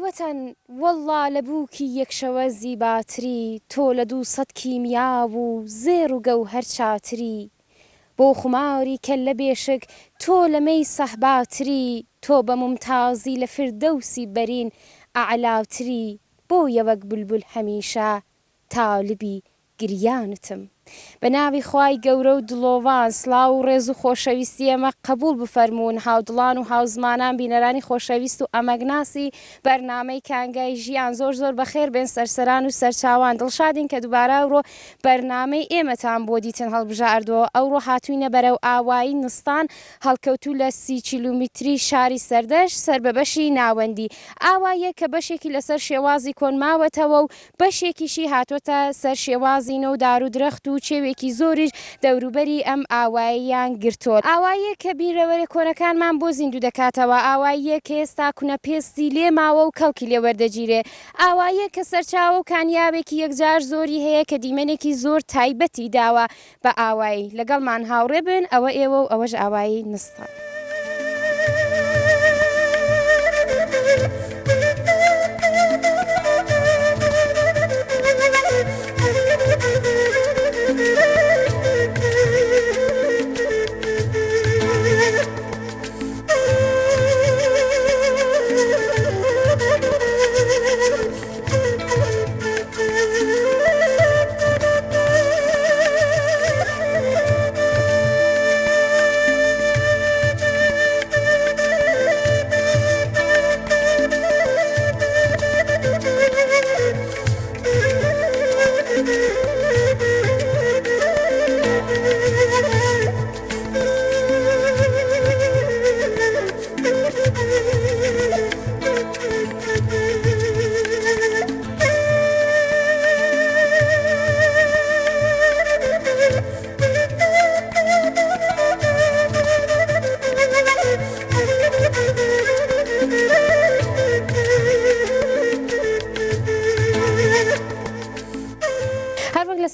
بابەتەن وەڵڵا لە بووکی یەکشەوە زیباتری تۆ لە 200 کیمیا و زێر و گەوهەر چاتری بۆ خوماری کەللە بێشک تۆ لەمەی سەحباتری تۆ بە ممتازی لە فردەوسی بەرین ئەعلاتری بۆ یەوەک بولبول هەمیشە تاالبی گریانتم بە ناوی خوای گەورە و دڵۆڤان سڵاو و ڕێز و خۆشەویستی ئەمە قبول بفەرمونون هاودڵان و هاوزمانان بینەرانی خۆشەویست و ئەمەگناسی بەرنامەی کانگای ژیان زۆر زۆر بەخێر بێن سەرسەران و سەرچاوان دڵشادین کە دووبارە ئەوڕۆ بەرنامەی ئێمەتان بۆ دیتن هەڵبژاردەوە ئەوڕۆ هاتووینە بەرەو ئاوایی نستان هەڵکەوتوو لە 30 کیلومتری شاری سەردەش سەر بە بەشی ناوەندی ئاوایە کە بەشێکی لەسەر شێوازی کۆنماوەتەوە و بەشێکیشی هاتوۆتە سەر شێوازینە و دار و درەخت و چێوێکی زۆریش دەوروبەری ئەم ئاواییان گرتۆ ئاواییە کە بیرەوەرە کۆنەکانمان بۆ زیندوو دەکاتەوە ئاواییە کە ئێستا کونە پێستی لێ ماوە و کەڵکی لێ وەردەگیرێ ئاواییە کە سەرچاوە و کامیابێکی یەکجار زۆری هەیە کە دیمەنێکی زۆر تایبەتی داوە بە ئاوایی لەگەڵمان هاوڕێ بن ئەوە ئێوە و ئەوەش ئاوایی نستان.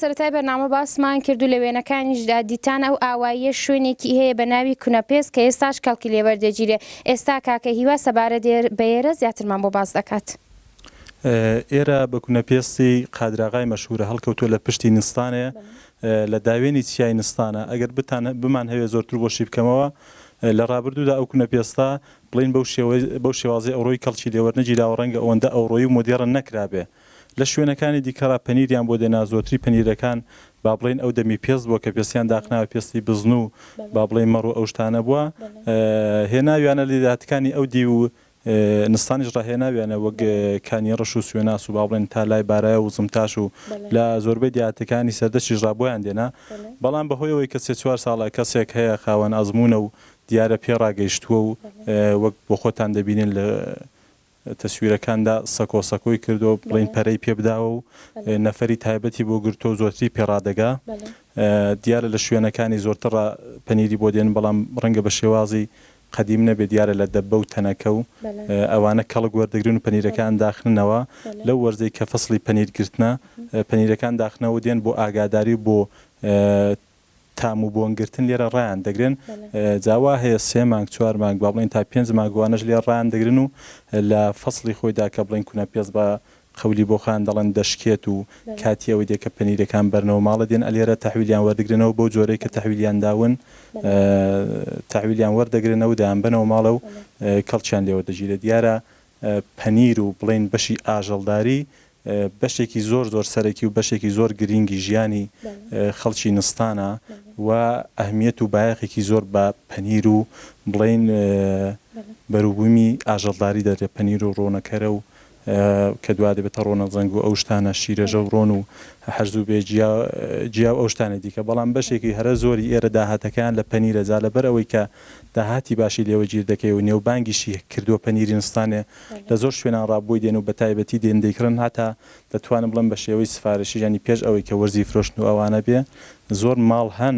سەرەتای بەرنامە باسمان کرد و لە وێنەکانیشدا دیتان ئەو ئاواییە شوێنێکی هەیە بە ناوی کونەپێست کە ئێستاش کەڵکی لێوەردەگیرێ ئێستا کاکە هیوا سەبارە بەێرە زیاترمان بۆ باس دەکات. ئێرە بە کونەپێستی قادراغای مەشهورە هەڵکەوتووە لە پشتی نستانێ لە داوێنی چیای نستانە ئەگەر بمان هەوێ زۆرتر بۆ شی بکەمەوە لە ڕابردوودا ئەو کونەپێستا بڵین بەو شێوازی ئەوڕۆی کەڵکی لێوەرنەگیراوە ڕەنگە ئەوەندە ئەوڕۆی و مۆدێڕن نەکرابێ لە شوێنەکانی دیکەڕا پەنیریان بۆ دێنا زۆتری پەنیرەکان با بڵین ئەو دەمی پێست بووە کە پێستیان داخناوە پێستی بزن و با بڵین مەڕ و ئەو شتانە بووە هێناویانە لێداتەکانی ئەو دی و نستانیش ڕاهێناویانە وەک کانی ڕەش و سوێناس و با بڵین تا لای بارایە و زمتاش و لە زۆربەی دیاتەکانی سەردەشی ڕابۆیان دێنا بەڵام بەهۆیەوەی کە 3-4 ساڵە کەسێک هەیە خاوەن ئەزمونە و دیارە پێڕاگەیشتووە و وەک بۆ خۆتان دەبینین لە تەسویرەکاندا سەکۆسەکۆی کردو بڵین پەرەی پێبداوە و نەفەری تایبەتی بۆ گرتۆ زۆرتری پێڕادەگا دیارە لە شوێنەکانی زۆرتر پەنیری بۆ دێن بەڵام ڕەنگە بە شێوازی قەدیم نەبێت دیارە لە دەبە و تەنەکە و ئەوانە کەڵک وەردەگرن و پەنیرەکان داخنەوە لەو وەرزەی کە فەسڵی پەنیرگرتنە پەنیرەکان داخنەوە دێن بۆ ئاگاداری بۆ تام و بۆنگرتن لێرە ڕایان دەگرن جاوا هەیە 3 مانگ 4 مانگ با بڵین تا 5 مانگوانەش لێ ڕایان دەگرن و لە فەسڵی خۆیدا کە بڵین کونەپێست بە خەولی بۆ خان دەڵێن دەشکێت و کاتی ئەوەی دێکە پەنیرەکان بەرنەوە ماڵە دێن ئەلێرە تەحویلیان وەردەگرنەوە بۆ جۆرەی کە تەحویلیان داون تەحویلیان وەردەگرنەوە و دایانبنەوە ماڵە و کەڵکیان لێوەردەگیرێت دیارە پەنیر و بڵین بەشی ئاژەڵداری بەشێکی زۆر زۆر سەرەکی و بەشێکی زۆر گرنگی ژیانی خەڵکی نستانە و ئەهمیەت و بایەخێکی زۆر بە پەنیر و بڵین بەروبوومی ئاژەڵداری دەرێت پەنیر و ڕۆنەکەرە و کە دوا دەبێتە ڕۆنە زەنگ و ئەو شتانە شیرەژە و ڕۆن و حەرزوو بێ جیاو ئەو شتانە دیکە بەڵام بەشێکی هەرە زۆری ئێرە داهاتەکان لە پەنیرە جا لەبەر ئەوەی کە داهاتی باشی لێوە گیر دەکەی و نێوبانگیشی کردووە پەنیری نستانێ لە زۆر شوێنان ڕابۆی دێن و بە تایبەتی دێن دەیکڕن هەتا دەتوانم بڵم بە شێوەی سفارشی ینی پێش ئەوەی کە وەرزی فرۆشتن و ئەوانە بێ زۆر ماڵ هەن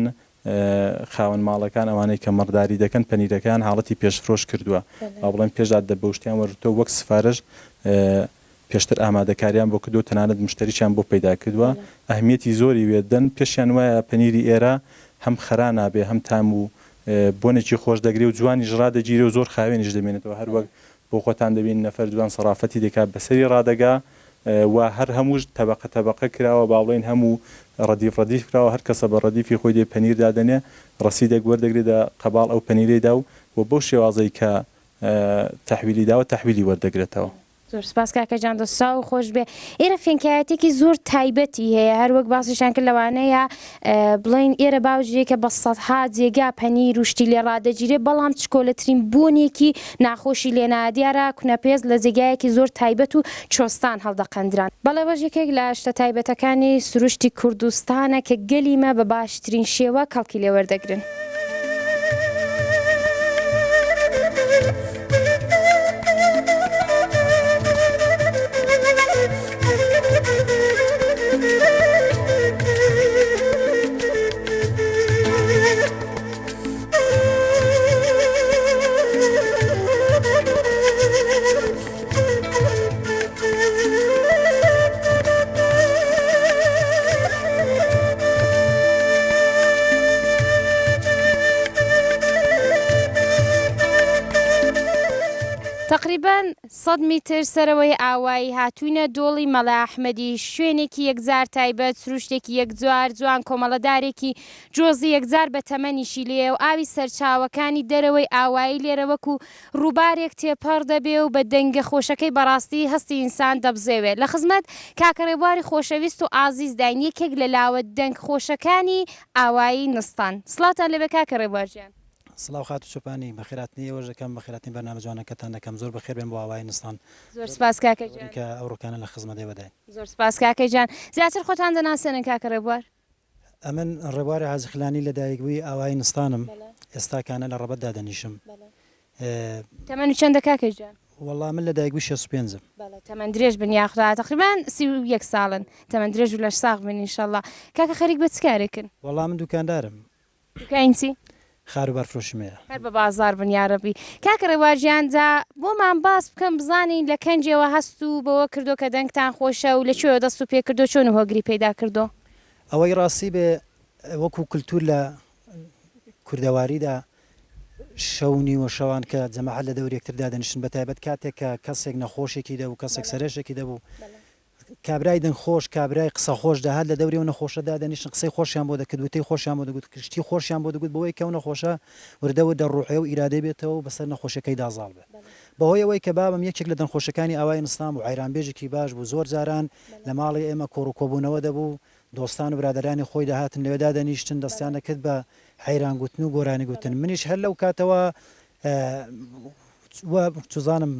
خاوەن ماڵەکان ئەوانەی کە مەڕداری دەکەن پەنیرەکان حاڵەتی پێشفرۆش کردووە با بڵێن پێشدا دەبەوشتیان وەرتۆ وەک سفارش پێشتر ئامادەکاریان بۆ کردو تەنانەت مشتریشان بۆ پەیدا کردووە ئەهمیەتی زۆری وێدەن پێشیان وایە پەنیری ئێرە هەم خەرا نابێ هەم تام و بۆنێکی خۆش دەگری و جوانی ژڕا دەگیرێ و زۆر خاوێنیش دەمێنێتەوە هەروەک بۆ خۆتان دەبین نەفەر جوان سەرافەتی دەکات بەسەری ڕادەگا و هەر هەمووش تەبەقە کراوە باڵێن هەموو ڕەدیف کراوە هەر کەسە بە ڕەدیفی خۆی دێ پەنیر دادەنێ ڕەسیدێک وەردەگرێتە قەباڵ ئەو پەنیرەیدا و بۆ شێوازەی کە تەحویلی داوە تەحویلی وەردەگرێتەوە. زۆر سپاس کاکەجان دەستا و خۆش بێ. ئێرە فێنکایەتێکی زۆر تایبەتی هەیە هەر وەک باسیشان کرد لەوانەیە بڵین ئێرە باوجێکە بە سەدها جێگا پەنیر و شتی لێ ڕادەگیرێ بەڵام چکۆلەترین بۆنێکی ناخۆشی لێنایە دیارە کونەپێز لە جێگایەکی زۆر تایبەت و چۆستان هەڵدەقەندران. بەڵێ بەژێکێک لە شتە تایبەتەکانی سروشتی کوردستانە کە گەلیمە بە باشترین شێوە کەڵکی لێ وەردەگرن. تقریبا 100 میتر سەرەوەی ئاوایی هاتوونە دۆڵی مەڵە ئەحمەدی شوێنێکی یەکجار تایبەت سروشتێکی یەکجار جوان کۆمەڵەدارێکی جۆزی یەکجار بە تەمەنیشی لێ و ئاوی سەرچاوەکانی دەرەوەی ئاوایی لێرە وەکو ڕووبارێک تێپەڕ دەبێ و بە دەنگە خۆشەکەی بەڕاستی هەستی ئینسان دەبزێوێت. لە خزمەت کاکەڕێبواری خۆشەویست و ئازیزداین یەکێک لە لاوە دەنگ خۆشەکانی ئاوایی نستان. سڵاتان لەبێ کاکەڕێبوارجیان. سڵاو خات و چۆپانی بەخێراتنی ئەوە ژەکەم بەخێراتنی بەرنامە جوانەکەتان دەکەم زۆر بەخێر بێن بۆ ئاوای نستان. زۆر سپاس کاکەجان کە ئەو ڕووکانە لە خزمەت دەداین. زۆر سپاس کاکەجان. زیاتر خۆتان دەناسێنن کاکەڕێبوار. ئەمن ڕێبواری حازخلانی لە دایکبووی ئاوای نستانم ئێستاکانە لە ڕەبەتدا دەنیشم. تەمەن چەندە کاکەجان؟ وەڵام من لە دایکبووی 65م. تەمەن درێژ بن یاخدا تقریبا 31 ساڵن تەمەن درێژ و لەش ساغ بن ئینشەڵڵا. کاکە خەریک بە چ کارێکن؟ وەڵام من دوکاندارم. دوکانچی؟ خار و بەرفرۆشمەیە. هەر بە بازار بن یارەبی. کاکەڕێبوارجیان جا بۆمان باس بکەم بزانین لە کەنجێوە هەست و بەوە کردو کە دەنگتان خۆشە و لەکوێوە دەست و پێ کردو چۆن هۆگری پەیدا کردو؟ ئەوەی ڕاستی بێ وەکو کولتور لە کوردەواریدا شەونی و شەوان کە جەماعەت لە دەور یەکتردا دەنیشن بە تایبەت کاتێک کە کەسێک نەخۆشێکی دەبوو کەسێک سەرێشێکی دەبوو کابرای دەنگخۆش کابرای قسە خۆش داهات لە دەوری و نەخۆشەدا دەنیشن قسەی خۆشیان بۆ دەکرد وتەی خۆشیان بۆ دەگوت کشتی خۆشیان بۆ دەگوت بەوەی کە و نەخۆشە وردەوە دەڕوحێ و ئیرادەی بێتەوە و بەسەر نەخۆشەکەی دازاڵ بێت. بەهۆی ئەوەی کە بابم یەکێک لە دەنگخۆشەکانی ئاوای نستان و عیرانبێژێکی باش بوو زۆر جاران لە ماڵی ئێمە کۆڕ و کۆبوونەوە دەبوو دۆستان و برادرانی خۆی داهاتن لەوێدا دەنیشتن دەستیان دەکرد بە حەیران گوتن و گۆرانی گوتن. منیش هەر لەو کاتەوە چزانم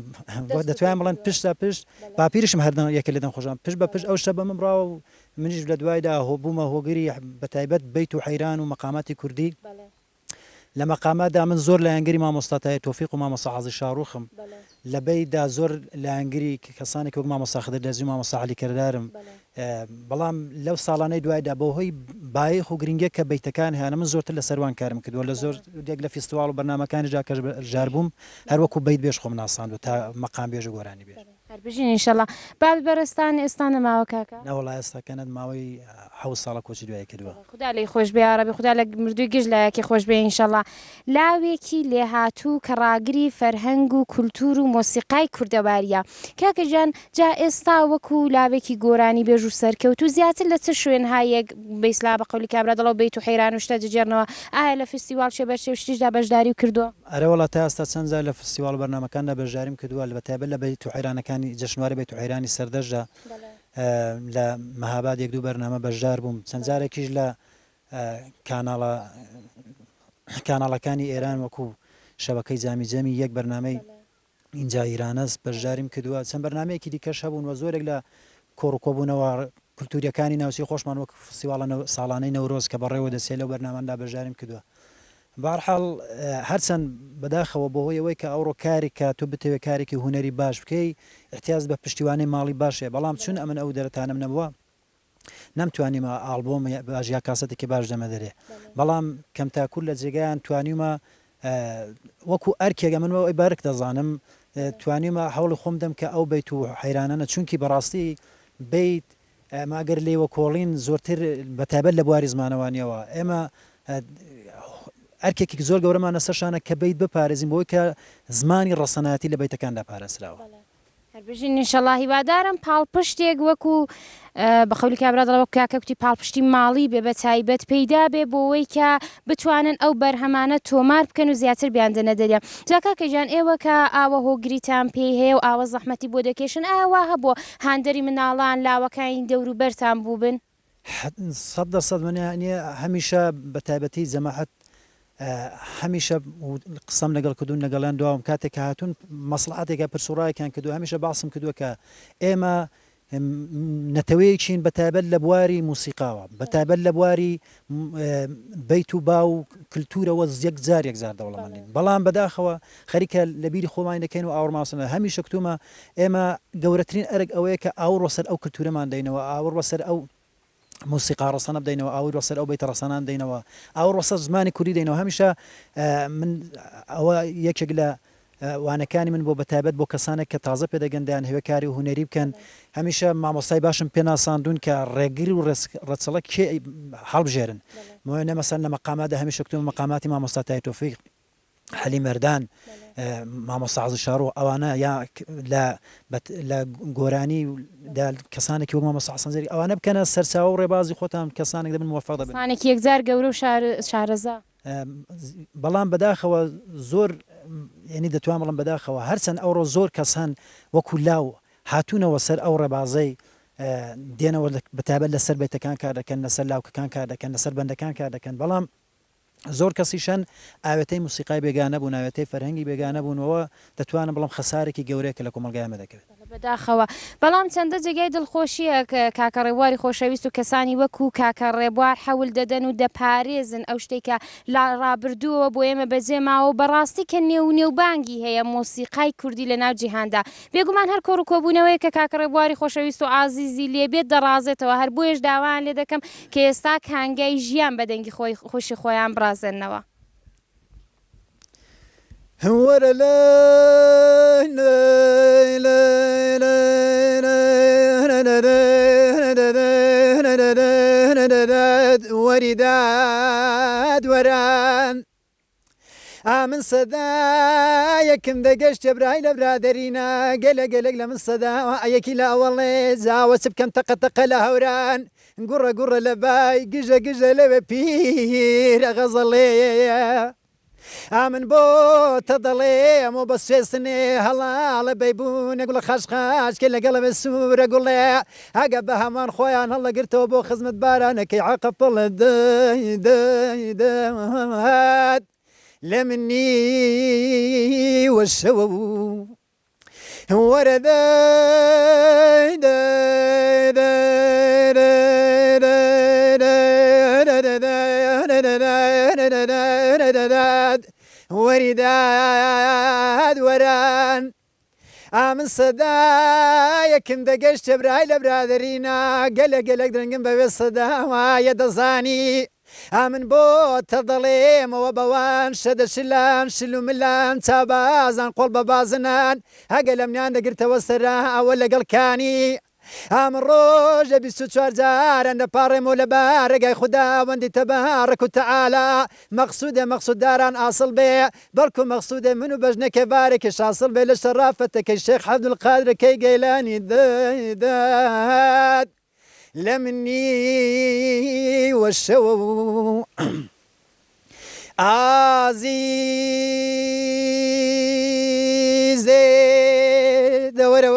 دەتوانم بڵێن پشتا پشت باپیرشم هەردن یەکە لە دەنگخۆشان پشت بە پشت ئەو شتە بە من بڕاوە و منیش لە دوایدا هۆبوومە هۆگری بە تایبەت بەیت و حەیران و مەقاماتی کوردی لە مەقاماتدا من زۆر لە یانگری مامۆستاتای تۆفیق و مامۆستا عەزیز شاڕوخم لە بەیدا زۆر لە یانگری کەسانێک وەک مامۆستا خدر دەرزی و مامۆستا عەلی کەردارم بەڵام لەو ساڵانەی دوایدا بەهۆی بایەخ و گرنگە کە بەیتەکان هیانە من زۆرتر لە سەروان کارم کردووە لە زۆر دێک لە فیستیواڵ و بەرنامەکانی ژار بووم هەر وەکو بەیت بێژ خۆم ناساند و تا مەقام بێژ و گۆرانی بێژ. هەر بژین ئینشەڵڵا. بابی بەرەستان ئێستا نەماوە کاکە؟ نەوەڵا ئێستاکەنت ماوەی 7 ساڵە کۆچی دوای کردووە. خدا لێی خۆش بێ یارەبی خدا لە مردووی گشت لایەکی خۆش بێ ئینشەڵڵا. لاوێکی لێهاتوو کە ڕاگری فەرهەنگ و کولتور و مۆسیقای کوردەواریە. کاکەجان جا ئێستا وەکو لاوێکی گۆرانی بێژ و سەرکەوت و زیاتر لە چ شوێنهایەک بەیسلا بە قەولی کابرا دەڵەوە بەیت و حەیران و شتە جێجێڕنەوە ئایا لە فستیواڵ شێبەرچێ و شتیشدا بەشداری کردووە؟ ئەرە وڵات تا ئێستا چەند جار لە فستیواڵ و بەرنامەکاندا بەشداریم کردووە لە بەتایبەت لە بەیت و حەیرانەکانی جەژنواری بەیت و حەیرانی سەردەشدا لە مەهاباد یەک دوو بەرنامە بەشدار بووم چەند جارێکیش لە کاناڵەکانی ئێران وەکو شەبەکەی جامی جەمی یەک بەرنامەی ئینجا ئیرانەس بەشداریم کردووە چەند بەرنمەیەکی دیکەش هەبوون و زۆرێک لە کۆڕ و کۆبوونەوە کولتوریەکانی ناوچەی خۆشمان وەک فستیواڵە ساڵانەی نەورۆز کە بەڕێوە دەسێت لەو بەرنامەدا بەشداریم کردووە. بەهەرحاڵ هەرچەند بەداخەوە بەهۆی ئەوەی کە ئەوڕۆ کاری کە تۆ بتەوێت کارێکی هوەری باش بکەی احتیاج بە پشتیوانی ماڵی باشێ بەڵام چون ئەمن ئەو دەرەتانم نەبووە نەمتوانیمە ئالبۆم باش یا کاسەتێکی باش دەمە دەرێ بەڵام کەم تاکوور لە جێگایان توانیمە وەکو ئەرکێگە من ئەوی بارک دەزانم توانیمە هەوڵی خۆم دەم کە ئەو بەیت و حەیرانانە چونکی بەڕاستی بیت ماگەر لێوە کۆڵین زۆرتر بەتابەت لە بواری زمانەوانیەوە ئێمە ئەرکێکی زۆر گەورەمانە سەرشانە کە بیت بپارێزین بۆی کە زمانی ڕەسەناتی لە بیتەکاندا پارێزراوە. هەربژین ئینشەڵڵا هیوادارم پاڵپشتێک وەکو بە خەولی کابرادەوە کاکەوتی پاڵپشتی ماڵی بێ بە تایبەت پەیدا بێ بۆەوەی کە بتوانن ئەو بەرهەمانە تۆمار بکەن و زیاتر بیاندەنە دەریا. جا کاکەجان ئێوە کە ئاوە هۆگریتان پێی هەیە و ئاوە زەحمەتی بۆ دەکێشن ئاوا هەبووە هاندەری مناڵان لاوەکانی دەوروبەرتان بوو بن؟ 100% منێ هەمیشە بە تایبەتی جەماعەت هەمیشە قسەم لەگەڵ کردوون لەگەڵیان دواوم کاتێک کە هاتوون مەسلحاتێکە پرسوڕایەکیان کردو هەمیشە باسم کردووە کە ئێمە نەتەوەیەکین بە تایبەت لە بواری موسیقاوە بە تایبەت لە بواری بیت و با و کللتورەوە یەک زار دەوڵەمەندین بەڵام بەداخەوە خەریکە لە بیری خۆمان دەکەین و ئاوڕماسنە هەمیشە کتومە ئێمە گەورەترین ئەرگ ئەوەیە کە ئاوڕۆ سەر ئەو کللتورەمان دەینەوە ئاوڕۆ سەر ئەو موسیقا ڕسەنە بدەینەوە ئاوڕۆ سەر ئەو بیت ڕسەنان دەینەوە ئاوڕۆ سەر زمانی کوردی دەینەوە هەمیشە من ئەوە یەکێک لە وانەکانی من بۆ بەتابەت بۆ کەسانێک کە تازە پێدەگەندیان هەوێکاری و هوەری بکەن هەمیشە مامۆستای باشم پێناساندون کە ڕێگری و ڕەچەڵە کێ هەڵبژێرن موێنە مەسەن لە مەقاماتدا هەمیشە کتوم مەقاماتی مامۆستا تای تۆفیق حەلی مەردان مامۆستا عەزیز شارۆ ئەوانە یا لە گۆرانی کەسانێکی وەک مامۆستا حەسەن زەری ئەوانە بکەنە سەرچاوە و ڕێبازی خۆتان کەسانێک دەبن موفق دەبن کەسانێکی یەکجار گەورە و شارەزا بەڵام بەداخەوە زۆر یعنی دەتوان بڵم بەداخەوە هەرچەند ئەوڕۆ زۆر کەسان وەکو لاو هاتوونەوە سەر ئەو ڕێبازەی دێنەوە بەتابەت لەسەر بیتەکان کار دەکەن لەسەر لاوکەکان کار دەکەن لەسەر بەندەکان کار دەکەن بەڵام زۆر کەسیشەن ئاوێتەی موسیقای بێگانە بوون ئاوێتەی فەرهەنگی بێگانە بوونەوە دەتوانم بڵم خەسارێکی گەورەیەکە لە کۆمەلگایمە دەکەوێت بەداخەوە بەڵام چەندە جێگای دڵخۆشیە کاکە ڕێبواری خۆشەویست و کەسانی وەکو کاکە ڕێبوار حەول دەدەن و دەپارێزن ئەو شتێکە لا ڕابردووە بۆ ئێمە بەجێ ماوە بەڕاستی کە نێوبانگی هەیە مۆسیقای کوردی لە ناو جیهاندا بێگومان هەر کۆڕ و کۆبوونەوەی کە کاکە ڕێبواری خۆشەویست و ئازیزی لێبێت دەڕازێتەوە هەر بۆیش داوایان لێ دەکەم کە ئێستا کانگای ژیان بەدەنگی خۆشی خۆیان برازێنەوە وەرە وەریداد وەران من سەدایەکم دەگەشت جەبرای لە برادەرینە گەلە لە من سەدا ئەیەکی لە ئەوەڵێ زاوە چ بکەم تەقەتەقە لە هەوران گوڕە لە بای گژە لەوێ پیرە غەزەڵێ من بۆ تە دەڵێ ئەمە بە سوێستنێ هەڵاڵە بەیبوونە گوڵە خاشکە لەگەڵە بە سوورە گوڵێ ئەگە بە هەمان خۆیان هەڵەگرتەوە بۆ خزمەت بارانەکەی عقەپڵە دەهات لە منی وەشەوە بوو وەرە وەریداد وەران من سەدایەکم دەگەشت جەبرای لە برادەرینە گەلێک درنگم بەوێ سەداوایە دەزانی من بۆ تە دەڵێمەوە بەوان شەدەشلان شل و ملان چابازان قۆڵ بە بازنان هەگە لە منیان دەگرتەوە سەرا ئەوە لەگەڵکانی من ڕۆژە 24 جاران دەپاڕێمەوە لە بارەگای خودداوەندی تەبارەک و تەعالا مەقسوودداران ئاسڵ بێ بەڵکو مەقسوودێ من و بەژنەکە بارێکیش ئاسڵ بێ لە شەرافەتەکەی شێخ عەبدولقادرەکەی گەیلانی دەدات لە منی وەشەوە ئازیزێ دەوەرە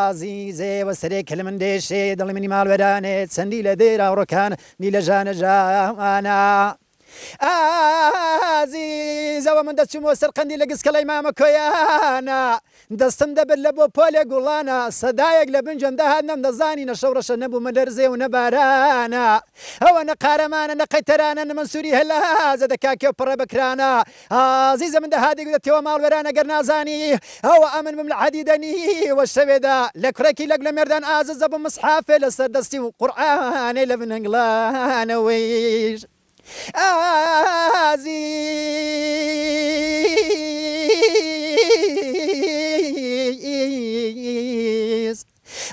ئازیزێ وەسەرێک لە من دێشێ دڵی منی ماڵوێرانێت چەندی لە دێراوڕەکان دی لە ژانە ژانە ئازیزەوە من دەچوومەوە سەرقەندی لە گسکەڵی مامە کۆیانە دەستم دەبێت لە بۆ پۆلێ گوڵانە سەدایەک لە بنجم داهات نەم دەزانی نەشەوڕەشە نەبوومە دەرزێ و نەبارانە ئەوە نەقارەمانە نەقەیتەرانە نەمەسووری هەلازە دەکاکێ و پڕە بکرانە ئازیزە من دەهادی گوێتەوە ماڵوێرانە گەر نازانی ئەوە ئەمن بم لە عەدیدەنی وە شەوێدا لە کوڕێکی لەک لە مێردان ئازیزە بە مسحافێ لەسەر دەستی و قورئانێ لە بنهنگڵانەوەیش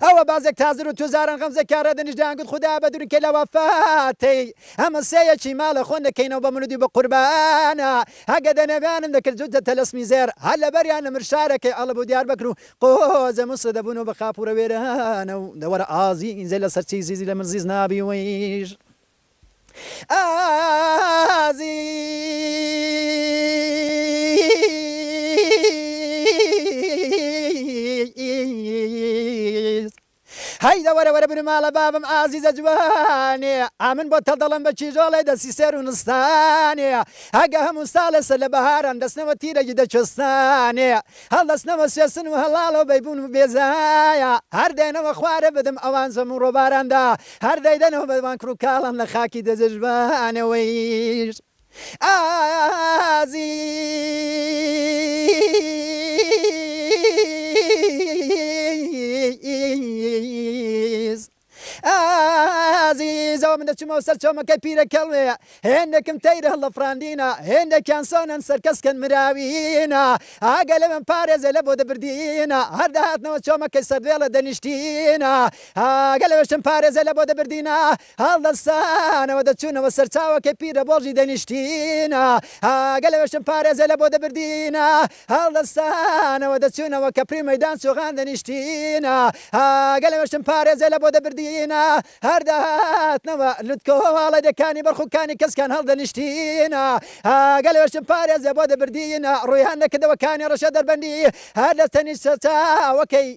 ئەوە بازێک تازر و توزاران غەمزە کارە دەنیشدان گوت خوددا بە دوورکە لە وەفاتی ئەمە سەیەکی ماڵە خۆن دەکەینەوە بە منودی بە قوربانە هەگە دەنەبیانم دەکرد جوتە تەلەسمی زێر هەر لەبەریان لە مرشارەکەی ئەڵە بۆ دیار بکر و قۆزە مسر دەبوونەوە بە خاپورە وێرانە و دەوەرە ئازی ئینجە لە سەرچی زیزی لە من زیز نابی ویش ئازی هەیدە وەرە بن ماڵە بابم ئازیزە جوانێ ئامن بۆ تەڵدەڵم بە چیژۆڵێ دەسی سێر و نستانێ هەگە هەموو ساڵەسە لە بەهاران دەستنەوە تیرەگی دەچستانێ هەڵدەستنەوە سوێسن و هەڵاڵەوە بەیبوون و بێزایە هەر دێنەوە خوارە بدەم ئەوان زەموو ڕۆباراندا هەر دەیدەنەوە بەوان کوڕ و کاڵم لە خاکی دەجەژوانەوەیش ئازی ئازیزەوە من دەچمەوە سەر چۆمەکەی پیرەکەڵێ هێندێکم تەیرە هەڵە فراندینە هێندێکیان سۆنەن سەرکەسکەن مراوینە ئاگە لە من پارێزە لە بۆ دەبردینە هەر داهاتنەوە چۆمەکەی سەردێڵە دەنیشتینە ئاگە لەوەشتم پارێزە لە بۆ دەبردینە هەڵدەستانەوە دەچوونەوە سەرچاوەکەی پیرە بۆژی دەنیشتینە ئاگە لەوەشتم پارێزە لە بۆ دەبردینە هەڵدەستانەوە دەچوونەوە کە پری مەیدان سوغان دەنیشتینە ئاگە لەوەشتم پارێزە لە بۆ دەبردینە هەر داهاتنەوە لوتکۆواڵە دەکانی بەرخوکانی کەسکان هەڵدەنیشتینە ئاگە لەوەشتم پارێزە بۆ دەبردینە ڕوویان نەکردەوەکانی ڕەشە دەربەندی هەر لە تەنیش سەرچاوەکەی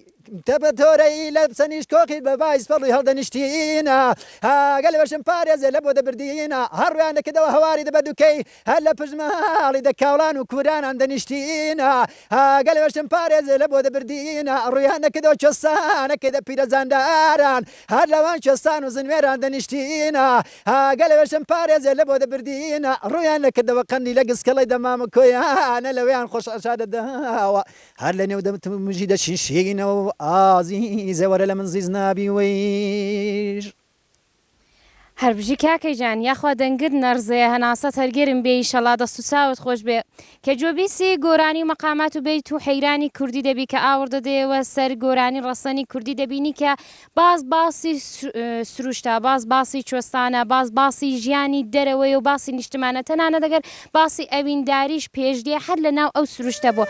تەبە تۆرەی لە سەنیش کۆخی بە بای سپەڕی هەڵدەنیشتینە ئاگە لەوەشم پارێزە لە بۆ دەبردینە هەڕویان دەکردەوە هەواری دەبە دووکەی هەر لە پژماڵی دەکاوڵان و کورانان دەنیشتینە ئاگە لەوەشم پارێزە لە بۆ دەبردینە ڕویان دەکردەوە چۆستانەکەی دە پیرەزانداران هەر لەوان چۆستان و زنوێران دەنیشتینە ئاگە لەوەشم پارێزە لە بۆ دەبردینە ڕویان نەکردەوە قەندی لە گسکەڵی دەمامە کۆیانە لەوەیان خۆش ئەشا دەداوە هەر لە نێو دەمتمژی دەچینشینەوە ئازیزە وەرە لە من زیز نابی وەیش هەربژی کاکەی جان یاخوا دەنگرد نەرزەیە هەناسە هەرگێرم بێ ئیشەڵا دەست و چاوت خۆش بێ کە جۆبیسی گۆرانی و مەقامات و بیت و حەیرانی کوردی دەبی کە ئاور دەدەیەوە سەر گۆرانی ڕەسەنی کوردی دەبینی کە باسی سروشتە باسی چۆستانە باسی ژیانی دەرەوەی و باسی نیشتمانە تەنانە دەگەر باسی ئەوینداریش پێشدێ هەر لە ناو ئەو سروشتە بۆ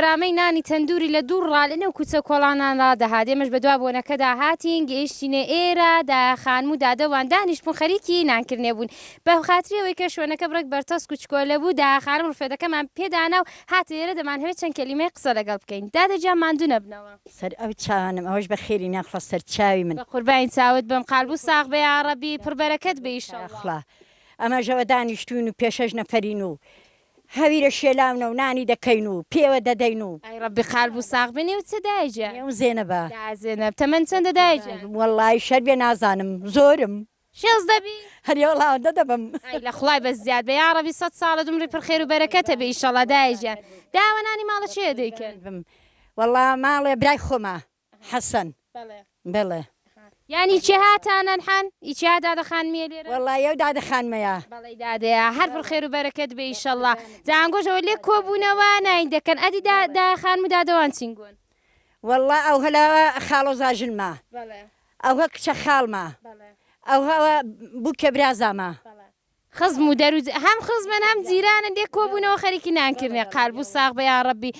بەرامەی نانی تەندوری لە دوور ڕالێنە و کوچە کۆڵاناندا دەهات ئێمەش بەدوا بۆنەکەدا هاتین گەیشتینە ئێرە داخانم و دادەوان دانیش بوون خەریکی نانکردنێ بوون بە خاتریەوەی کە شوێنەکە بڕێک بەرتەسک و چکۆلە بوو داخانم ڕفێدەکەمان پێدانا و هاتە ئێرە دەمانهەوێت چەند کەلیمەی قسە لەگەڵ بکەین دادەجا ماندوو نەبنەوە سەر ئەو چاوانم ئەوەش بە خێری ناخڵە سەر چاوی من بە قوربانی چاوت بم قالبوو ساغ بێ یا ڕەبی پڕبەرەکەت بێ ئیشەڵڵا ئەمەژەوە دانیشتوون و پێشەش نەفەرین و هەویرە شێلاونە و نانی دەکەین و پێوە دەدەین و ئای ڕەبی قالبوو ساغ بنێ و چ دایجە ئەو زێنەبە زێنەب تەمەەن چەندە دایجە وەڵڵای شەر بێ نازانم زۆرم شێز دەبی هەریێڵاو دەدەبم لە خوڵای بە زیاد بە یا ڕەبی 100 ساڵە دومری پڕخێر و بەرەکەتە بێ ئیشەڵڵا دایجە داوەنانی ماڵە چێ دەیکەن وەڵڵا ماڵێ برای خۆمە حەسەن بڵێ یعنی چه هاتانەن حان ئیچ دادەخان مێلێرە وەڵڵای ئەو دادەخانمەیە بەڵی دادەیە هەر پڕخێر و بەرەکەت بێ ئیشەڵڵا جانگۆژەوە لێ کۆبوونەوە ناین دەکەن ئەدی داخان و دادەوان چینگۆن وەڵڵا ئەو هەلاوە خاڵۆزاژنمە ئەوە کچە خاڵمە ئەو هەوە بوو کە برازامە خزم و دەرو هەم خزمن هەم جیرانن لێ کۆبوونەوە خەریکی نانکردنێ قالبوو ساغ بە یا ڕەبی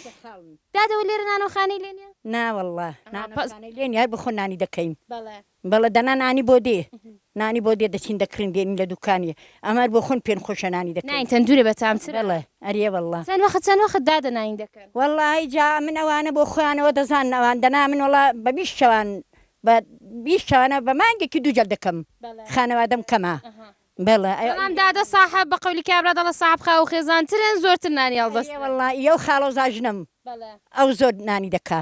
دادەوە لێرە نانۆخانەی لێنێ ناوەڵڵا لێن یار بخۆ نانی دەکەین بەڵە دەنا نانی بۆ دێ نانی بۆ دێ دەچین دەکردین دێنین لە دوکانیە ئەمە بۆ خۆن پێن خۆشە نانی دەکەین تەندورێ بەتامتر بەڵێ ئەریێ وەڵڵا چەند وەخت دادەناین دەکەن وەڵڵی جا من ئەوانە بۆ خۆیانەوە دەزان ئەوان دەنا من وڵا بە 20 شەوان بە 20 شەوانە بە مانگێکی دووجل دەکەم خانەوادەم کەمە بەڵێ ئەم دادە ساحب بە قەولی کابرا دەڵە ساحب خاو خێزانترن زۆرتر نانی هەڵدەست وەڵڵا ئەو خاڵۆزاژنم ئەو زۆر نانی دەکا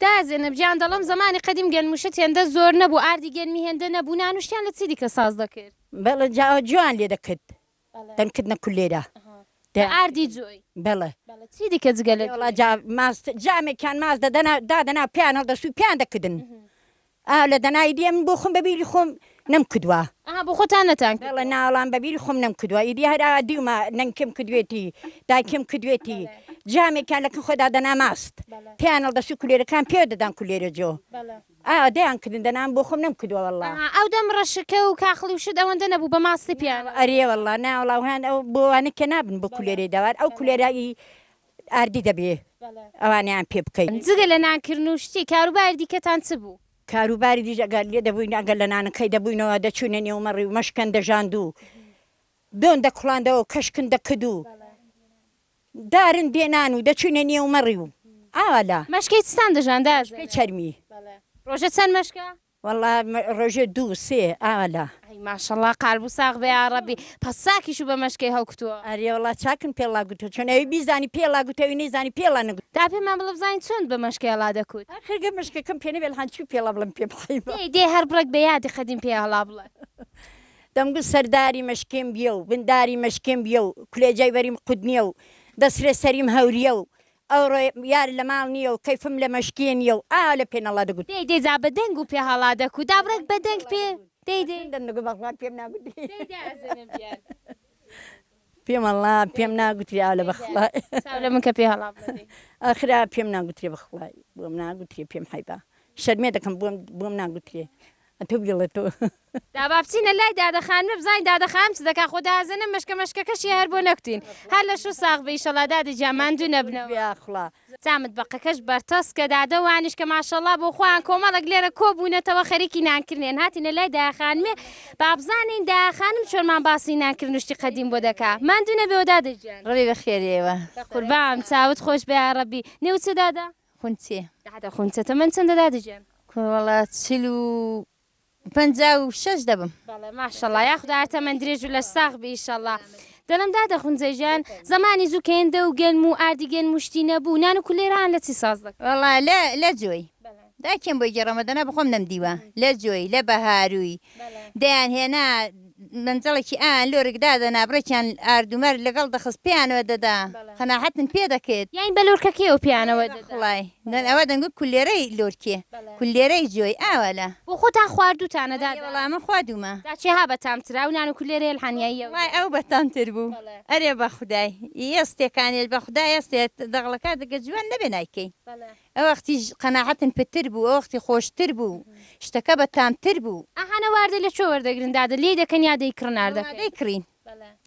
دازێنە بجیان دەڵم زمانی قەدیم گەنموشت هێندە زۆر نەبوو ئاردی گەنمی هێندە نەبوو نانوشتیان لە چی دیکە ساز دەکرد بەڵێ جاوە جوان لێ دەکرد دەنکردنە کولێرە ئاردی جۆی بەڵێ چی دیکە جگە لە وڵا جامێکیان ماز دادەنا پیان هەڵدەسوی پیان دەکردن لە دەنای دیێ من بۆ خۆم بەبیری خۆم نەم کردووە بۆ خۆتان نەتان بەڵێ ناوەڵام بەبیری خۆم نەم کردووە ئیدی هەرا دیومە نەنکم کردوێتی دایکم کردوێتی جامێکیان لەکە خۆدا دەنا ماست پیان هەڵدەسوی کولێرەکان پێ دەدان کولێرە جۆ دەیان کردن دەنام بۆ خۆم نەم کردووە وەڵڵا ئەو دەم ڕەشەکە و کاخڵی وشت ئەوەندە نەبوو بە ماستی پیان ئەریێ وەڵڵا ناوەڵاوهان ئەو بۆوانە کە نابن بە کولێرەی داوار ئەو کولێرایی ئاردی دەبێ ئەوانیان پێ بکەین جگە لە نانکردن و شتی کاروباری دیکەتان چ بوو کاروباری دیژ ئەگەر لێ دەبووین ئەگەر لە نانەکەی دەبووینەوە دەچوونە نێومەڕی و مەشکەن دەژاند و دۆن دەکڵاندەوە کەشکن دەکرد و دارن دێنان و دەچوونە نێومەڕی و ئاوالا مەشکەی چستان دەژاندا چەرمی ڕۆژە چەند مەشکە وەڵا ڕۆژێ 2 3 ئاوالا ماشەڵڵا قالب و ساغ بێ یاڕەبی پەس ساکیش و بە مەشکەی هەڵکتووە ئەرێ وڵا چاکن پێڵا گوتە چۆن ئەوی بیزانی پێڵا گوتەوی نەیزانی پێڵا نەگوت دا پێمان بڵە بزانین چۆن بە مەشکەی هەڵا دەکوت خێگە مشکەکەم پێ نەبێت هەنچوو پێڵا بڵم پێ بخەیمە دێ هەر بڕێک بە یادی خەدیم پێ هەڵا بڵێ دەمگوت سەرداری مەشکێم بیە و بنداری مەشکێم بیە و کولێجای بەریم قودنیە و دەسرێ سەریم هەوریە و ئەو یار لە ماڵ نییە و کەیفم لە مەشکێ نیە و لە پێنەڵا دەگوت دێجا بە دەنگ و پێ هەڵا دەکوت دا بڕێک بە دەنگ پێ پێم ناگوت پێمەڵا پێم ناگوتری لە بەخڵای لە من کە پێ هەڵا ئاخرا پێم ناگوتری بەخڵای بۆم ناگوتری پێم حیبا شەرمێ دەکەم بۆم ناگوتری تۆ بڵێ تۆ دابا بچینە لای دادەخانمە بزانین دادەخانم چ دەکا خۆ دازنە مەشکەکەشی هەر بۆ نەکتین هەر لە شو ساغ بە ئیشەڵا دادە جاماندوو نەبنەوە خڵا جامت بەقەکەش بەرتەس کە دادەوانیش کە ماشەڵا بۆ خۆیان کۆمەڵک لێرە کۆبوونەتەوە خەریکی نانکردێن هاتینە لای داخانمێ با بزانین داخانم چۆنمان باسی نانکردنشتی قەدیم بۆ دەکا ماندوو نەبێەوە دادەجیان ڕێ بەخێرەوە قوربان چاوت خۆش بێ یاڕەبی نێو چ دادا خونچێ دادا خونچەتە من چەندە دادەجیان وەڵا 56 دەبم ماشەڵا یاخدا هاتەمە درێژ و لە ساغ بە ئیشەڵا دەڵم دادە خونجەژیان زمانی زوو کەێندە و گەلم و ئاردیگەن مشتی نەبوو نان و کولێران لە چی ساز دەکەن وەڵا لە جۆی داکەم بۆی گەڕەمەدەنا بخۆم نەمدیوە لە جۆی لە بەهاروی دەیان هێنا منجەڵێکی لۆرێک دادەنا بڕێکیان ئاردومەر لەگەڵ دەخست پیانەوە دەدا خەناحەتن پێ دەکرد یاین بە لۆرکەکەیەوە پیانەوە دەڵای ئەوە دەنگوت کولێرەی لۆرکێ کولێرەی جۆی ئاوەلا بۆ خۆتان خواردوتانەدا وەڵامە خواردومە داچێ ها بەتامترا و نان و کولێرە هەڵحانیاییەوە وای ئەو بەتامتر بوو ئەرێ بە خودای ئێستێکانێت بە خودای ئێستێت دەغڵەکە دەگە جوان نەبێ نایکەی ئەو وەختی قەناحەتن پتر بوو ئەو وەختی خۆشتر بوو شتەکە بەتامتر بوو ئەهانە واردە لە چۆ وەردەگرن دادە لێ دەکەن یا دەیکڕین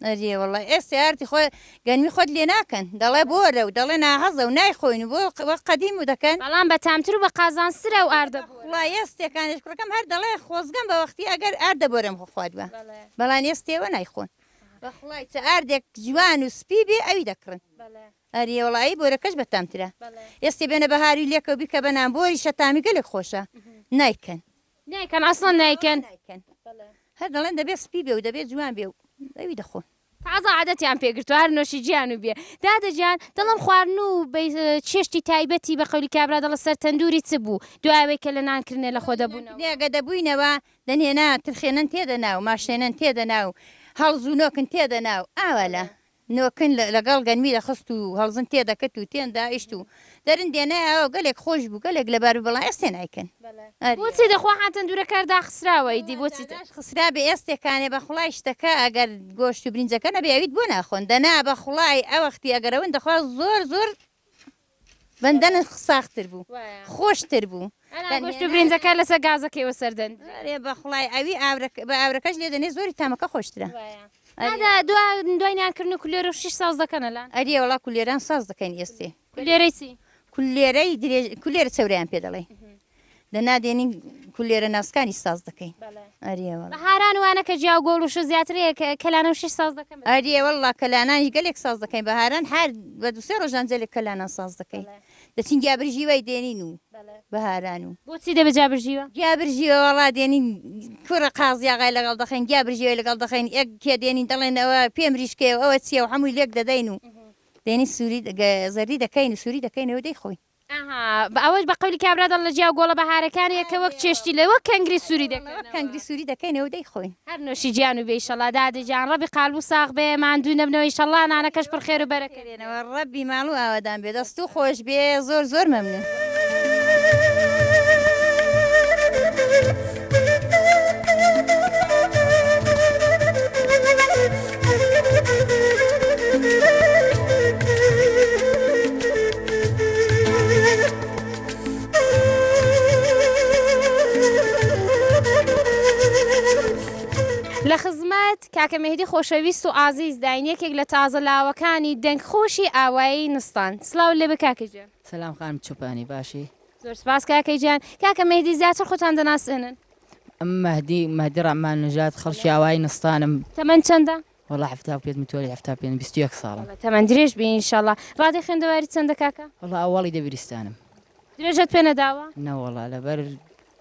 ئەرێ وەڵای ئێستا یارتی خۆ گەنمی خۆت لێ ناکەن دەڵێ بۆرە و دەڵێ ناهەزە و نایخۆین و بۆ قەدیم و دەکەن بەڵام بەتامتر و بە قازانسرە و ئاردە وڵای ئێستێکانش کوڕەکەم هەر دەڵێ خۆزگەم بە وەختی ئەگەر ئاردە بۆرەم خۆخواتوە بەڵام ئێستێوە نایخۆن بەخڵای چە ئاردێک جوان و سپی بێ ئەوی دەکڕن ئەریێ وڵایی بۆرەکەش بەتامترە ئێستی بێنە بەهاری لێکەوە بیکە بەنام بۆری شەتامی گەلێک خۆشە نایکەن ئەسڵ نایکەن هەر دەڵێن دەبێت سپی بێ و دەبێت جوان بێ و ئەوی دەخۆن تازە عادەتیان پێگرتو هەر نۆشی گیان و بێ دادەجیان دڵم خواردن و چێشتی تایبەتی بە قەولی کابرا دەڵە سەر تەندوری چ بوو دوایەوەی کە لە نانکردنێ لە خۆ دەبوونەوە نێگە دەبووینەوە دەنێنا ترخێنن تێدەنا و ماشێنن تێدەنا و هەڵزوونۆکن تێدەنا و ئاوەلا نۆکن لەگەڵ گەنمی دەخست و هەڵزن تێدەکەت و تێندا ئیشت و دەرن دێنایەوە گەلێک خۆش بوو گەلێک لەبار بەڵام ئێستێ نایکەن بۆچی دەخوا هاتەن دوورەکە داخسراوەی دی بۆچی خسرا بە ئێستێکانێ بە خوڵای شتەکە ئەگەر گۆشت و برنجەکە نەبێ ئەویت بۆ ناخۆن دەنا بە خوڵای ئەوەختی ئەگەرەوەن دەخوا زۆر بەندەنە ساختر بوو خۆشتر بوو گۆشت و برنجەکە لەسەر گازەکەیەوە سەردەن بە خوڵای ئەوی بە ئاورەکەش لێ دەنێ زۆری تامەکە خۆشترە دوای نانکردن و کولێرە و 6 ساز دەکەنە لان ئەریێ وڵا کولێران ساز دەکەین ئێستێ کولێرەی چی کولێرە چەوریان پێ دەڵێ دەنادێنین کولێرە ناسکانی ساز دەکەین ئەریێوە بەهاران وانە کە جیاو گۆڵ و شزیاترەیە کە کەلانە و شش ساز دەکەن ئەریێوەڵا کەلانانی گەلێک ساز دەکەین بەهاران هەر بە دوسێ ڕۆژان جەلێک کەلانان ساز دەکەین دەچین گیابرژی وای دێنین و بەهاران و بۆچی دەبێت جابژیوە گیابرژیوە وڵا دێنین کوڕە قازیاغای لەگەڵ دەخەین گیابرژیوی لەگەڵ دەخەین یەک کێ دێنین دەڵێن ئەوە پێم ریشکەوە ئەوە چیە و هەمووی لێک دەدەین و دێنی سووری زەردی دەکەین و سووری دەکەینەوە دەی خۆی ئەوەش بە قەولی کابرا دەڵ لە جیاو گۆڵە بەهارەکانی کە وەک چێشتی لەوە کەنگری سووری دەکەن کەنگری سووری دەکەینەوە دەی خۆین هەر نوۆشی گیان و بێ ئیشەڵا دادەجان ڕەبی قالب و ساغ بێ ماندوو نەبنەوە ئیشەڵا نانەکەش پڕ خێر و بەرەکەێنەوە ڕەبی ماڵ و ئاوادان بێ دەست و خۆش بێ زۆر زۆر مەمنون. لە خزمەت کاکە مەهدی خۆشەویست و ئازیز داین یەکێک لە تازە لاوەکانی دەنگخۆشی ئاوایی نستان سلااو لێ بە کاکەجیان سلام خانم چوپانی باشی زۆر سپاس کاکەیجان کاکە مەهدی زیاتر خۆتان دەناسێنن ئەم مەهدی ڕەحمان نژاد خەڵکی ئاوایی نستانم تەمەەن چەندە؟ وەڵا هەفتا پێت متۆری هەفتا پێ 21 ساڵم تەمەەن درێژ بێ ئینشەڵا ڕادی خوێندەواری چەندە کاکە؟ وەڵا ئەوڵی دەبیرستانم درێژت پێ نەداوە؟ نەوەڵا لەبەر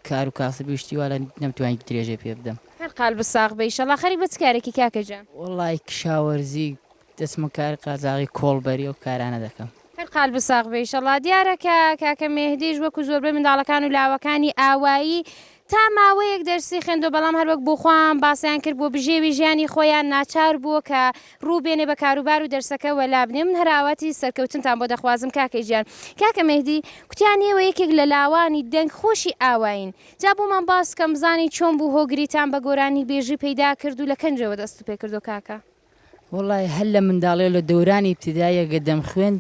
کار و کاسبی وشتی وە لە نەمتوانی درێژێ پێ بدەم هەر قالب ساغ بە ئیشەڵا خەریک بە چ کارێکی کاکەجان؟ وەڵای کشاوەرزی دەچمە کار قازاغی کۆڵبەری و کارانە دەکەم هەر قالب ساغ بە ئیشەڵا دیارە کە کاکە مێهدیش وەکو زۆربەی منداڵەکان و لاوەکانی ئاوایی تا ماوەیەک دەرسی خوێندۆ بەڵام هەروەک بۆ خۆیان باسییان کرد بۆ بژێوی ژیانی خۆیان ناچار بووە کە ڕووبێنێ بە کاروبار و دەرسەکە وەلابنێ من هەراوەتی سەرکەوتنتان بۆ دەخوازم کاکەیجان کاکە مەهدی کوتیانەوە یەکێک لە لاوانی دەنگ خۆشی ئاواین جا بۆمان باس کەم بزانی چۆن بوو هۆگریتان بە گۆرانی بێژی پەیدا کرد و لە کەنجەوە دەست و پێ کردو کاکە وەڵای هەر لە منداڵێ لە دەورانی ابتیدایە دەم خوێن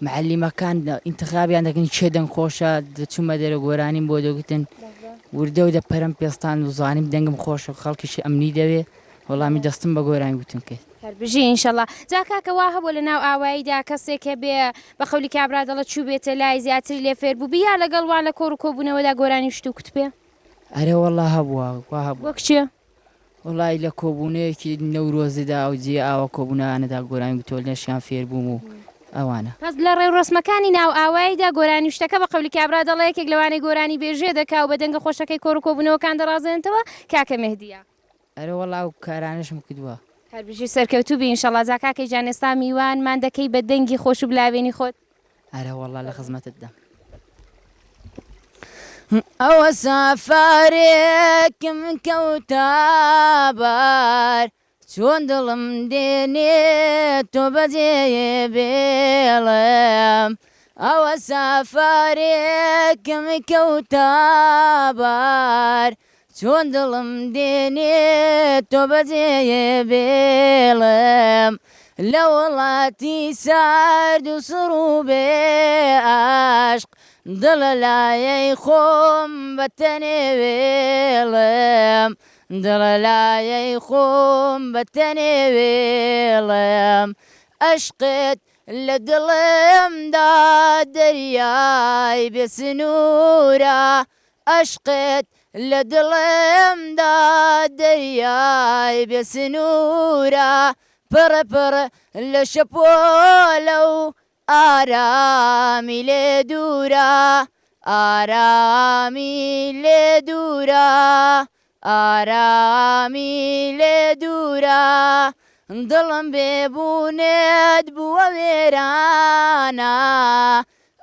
معلیمەکان ئینتخابیان دەکەن چێ دەنگ خۆشە دەچوومە دەرە گۆرانیم بۆ دەگوتن وردە و دەپەرم پێستان و زانیم دەنگم خۆشە خەڵکیشی ئەمنی دەوێ وەڵامی دەستم بە گۆرانی گوتن کرد هەربژی ئینشەڵا جا کاکەوا هەبوو لە ناو ئاواییدا کەسێکە بێ بە خەولی کابرا دەڵە چوو بێتە لای زیاتری لێ فێر بوو بیا لەگەڵوان لە کۆڕ و کۆبوونەوەدا گۆرانی شت و کوت پێ ئەرێ وەڵا هەبووە هەبوو وەک چیە؟ وڵی لە کۆبوونەیەکی نەورۆزیدا و جێ ئاوە کۆبوونانەدا گۆرانی گوتۆل نەشیان فێر بووم و ئەوانە پس لە ڕێوڕسمەکانی ناو ئاواییدا گۆرانی شتەکە بە قەولی کابرا دەڵە یەکێک لەوانەی گۆرانی بێژێ دەکا و بە دەنگە خۆشەکەی کۆڕ و کۆبوونەوەکان دەڕازێنێتەوە کاکە مەهدیە ئەرە وەڵا و کارانشم کردووە هەربژی سەرکەوتوو بی ئینشەڵا جا کاکەی جان ئێستا میوانمان دەکەی بە دەنگی خۆش و بلاوێنی خۆت ئەرە وەڵا لە خزمەتتدا ئەوە سافارێکم کەوتە بار چۆن دڵم دێنێت تۆ بەجێ بێڵم ئەوە سافارێکم کەوتە بار چۆن دڵم دێنێت تۆ بەجێ بێڵم لە وڵاتی سارد و سڕ و بێ عاشق دڵە لایەی خۆم بەتەنێ وێڵم دڵە لایەی خۆم بەتەنێ وێڵم عشقت لە دڵمدا دەریای بێسنوورە عشقت لە دڵمدا دەریای بێسنوورە پڕە پڕە لە شەپۆلە و ئارامی لێ دوورە ئارامی لێ دوورە ئارامی لێ دوورە دڵم بێبوونێت بووە وێرانە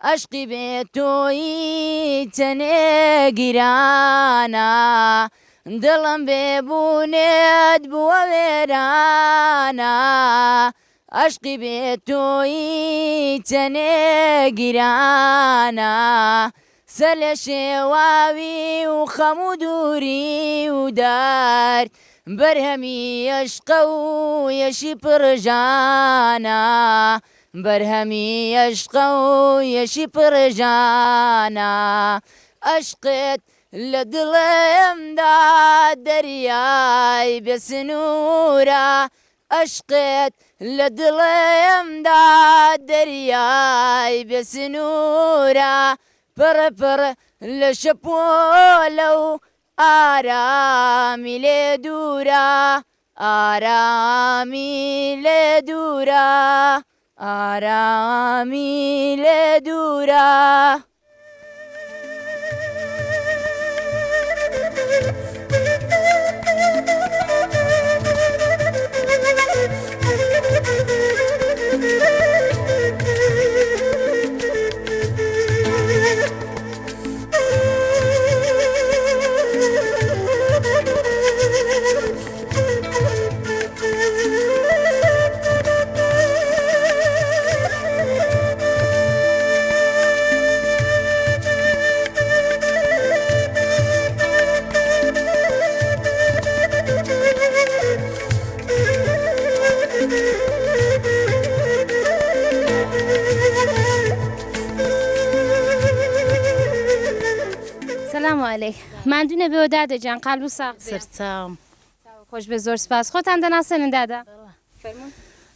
عشقی بێ تۆی چەنێ گیرانە دڵم بێبوونێت بووە وێرانە عشقی بێ تۆی چەنێ گیرانە سەر لە شێواوی و خەم و دووری و دار بەرهەمی عشقە و یەشی پڕژانە بەرهەمی عشقە و یەشی پڕژانە عشقت لە دڵمدا دەریای بێسنوورە عشقت لدڵێمدا دەریای بێسنوورە پڕ لە شەپۆلە و ئارامی لێ دوورە ئارامی لێ دوورە ئارامی لێ دوورە. سلام علیک ماندوونە بێەوە دادەجان قالب و ساغ سەرچاوم خۆش بە زۆر سپاس خۆتان دەناسێنن دادا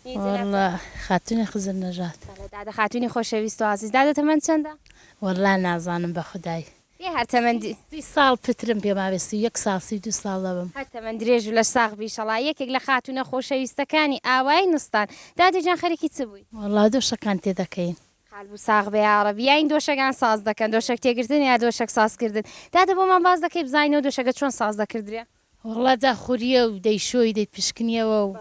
والله خاتونی خزر نەژات دادا خاتونی خۆشەویست و عزیز دادا تەمەند چەندە؟ والله نازانم بە خودای یێ هەر تەمەندی 30 ساڵ پترم پێماوێستی 1 ساڵ 32 ساڵ دەبم هەر تەمەند درێژ و لە ساغ بیشەڵا یەکێک لە خاتونە خۆشەویستەکانی ئاوایی نستان دادەجان خەرێکی چ بووی؟ والله دۆشەکان تێدەکەین قالب و ساغ بێ عەرەبی یاین دۆشەکان ساز دەکەن دۆشەک تێگرتن یا دۆشەک سازکردن دادا بۆمان باز دەکەی بزانینەوە دۆشەکە چۆن ساز دەکردرێ؟ والله جا خوریە و دەیشۆی دەی پشکنیەوە و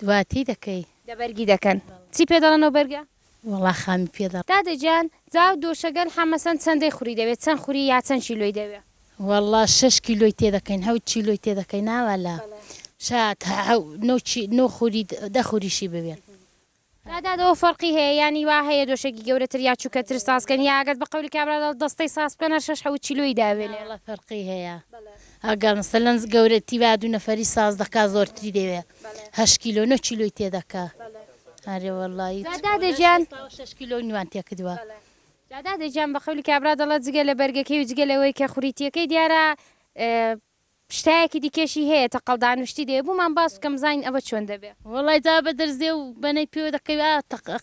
دواتی دەکەی دەبەرگی دەکەن چی پێ دەڵێنەوە بەرگە؟ والله خامی پێدە دادەجان جاو دۆشەگەل حەمەسەن چەندەی خوری دەوێت چەند خوری یا چەند کیلۆی دەوێت؟ والله 6 کیلۆی تێدەکەین 7 کیلۆی تێدەکەین ناوەلا شات 9 خوری 10 خوریشی ببێن دادەوە فەرقی هەیە ینی وا هەیە دۆشێکی گەورەتر یا چووکەتر سازکەن یا ئەگەر بە قەولی کابرا دەستەی ساز بکەنە 6 کیلۆی داوێنێ والله فەرقی هەیە ئەگەر مثلەن گەورەتی وا دوو نەفەری ساز دەکا زۆرتری دەوێت 8 کیلۆ 9 کیلۆی تێدەکا ئەرێ وەڵڵی دادەجان 6 کیلۆ نیوان تێکردووە دادەجان بە قەولی کابرا دەڵێت جگە لە بەرگەکەی و جگە لەوەی کە خوریتیەکەی دیارە شتایەکی دیکەشی هەیە تەقەڵدانوشتی دێ بوومان باس بکەم زانین ئەوە چۆن دەبێت وەڵی جا بە دەرزێ و بەنەی پێوە دەکەی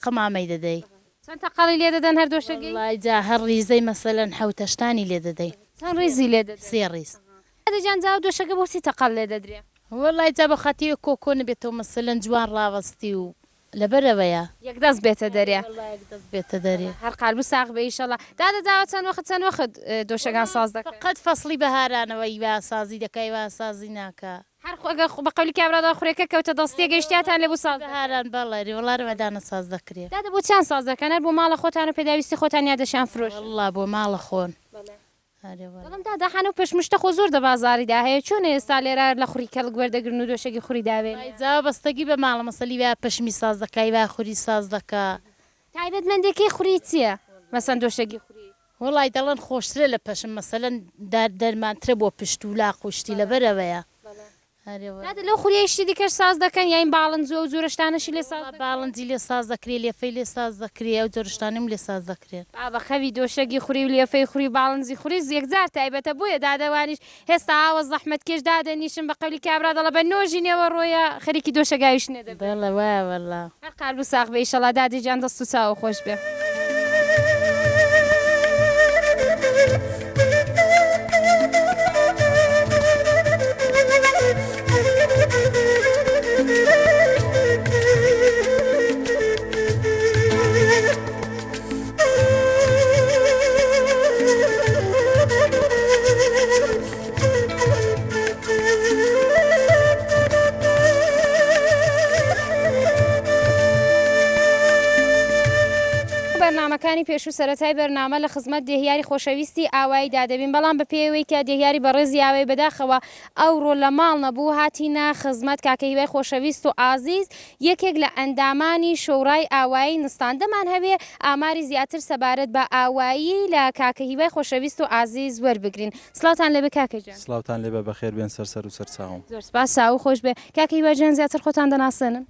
قەمامەی دەدەی چەند تەقەڵی لێ دەدەن هەر دۆشەکەی وڵی جا هەر ریزەی مەسەلەن حوتەشتانی لێ دەدەی چەند ڕێزی لێ دەدەن 3 ڕیز دادەجان جاو دۆشەکە بۆچی تەقەڵ لێ دەدرێ وەڵی جا بە خەتیە کۆکۆ نەبێتەوە مەسەلەن جوان ڕاوەستی و لەبەرەوەیە یەک دەست بێتە دەرێ بێتە دەرێ هەر قالب و ساغ بێ ئیشەڵا دادەجاوە چەند وەخت دۆشەکان ساز دەکەن قەت فەسڵی بەهارانەوەی وا سازی دەکەی وا سازی ناکە هەر ئەگەر بە قەولی کابرادا خوڕێکە کەوتە دەستیە گەیشتیاتان لێ بوو ساز هاران بەڵێری وڵارەوەدانە ساز دەکرێت دادە بۆ چیان ساز دەکەن هەر بۆ ماڵە خۆتان و پێداویستی خۆتان یا دەشان فرۆش والله بۆ ماڵە خۆن دەڵم دادا خانە و پێشمشتە خۆ زۆر دە بازاریدا هەیە چۆن ئێستا لێرە لە خوری کەڵ گوەردەگرن و دۆشێکی خوری داوێن جا بەستگی بە ماڵە مەسەلی وا پشمی ساز دەکای وا خوری ساز دەکا تایبەتمەندێکی خوری چییە مەسەن دۆشێکی خوری وڵی دەڵێن خۆشترە لە پەشم مەسەلەن دەرمانترە بۆ پشت و لا خوشتی لەبەرەوەیە دادە لەو خوریشتی دیکەش ساز دەکەن یاین باڵند زۆ و زۆرەشتانەشی لێ ساز باڵندی لێ ساز دەکرێت لێفەی لێ ساز دەکرێت ئەو جۆرشتانم لێ ساز دەکرێت بە خەوی دۆشەکی خوری و لێفەی خوری باڵنزی خوری یەکجار تایبەتە بۆیە دادەوانیش هێستا ئاوە زەحمەت کێش دادەنیشم بە قەولی کابرا دەڵە بە نۆژینەوە ڕۆیە خەریکی دۆشەگاویش نێدەبێت بەڵە وایە وەڵا هەر قالب و ساغ بێ ئیشەڵا دادەجان دەست و چاوە خۆش بێ بەرنامەکانی پێش و سەرەتای بەرنامە لە خزمەت دێهیاری خۆشەویستی ئاوایی دادەبین بەڵام بە پێوەی کە دێهیاری بەڕێزی ئاوای بەداخەوە ئەوڕۆ لە ماڵ نەبوو هاتینا خزمەت کاکەهیوای خۆشەویست و ئازیز یەکێک لە ئەندامانی شۆڕای ئاوایی نستان دەمان هەوێ ئاماری زیاتر سەبارەت بە ئاوایی لە کاکەهیوای خۆشەویست و ئازیز وەربگرین سڵاوتان لێ بە کاکەجان سڵاوتان لێ بە بەخێر بێن سەرسەر و سەرچاوم زۆر سپاس چاو خۆش بێ کاکەهیواجان زیاتر خۆتان دەناسێنن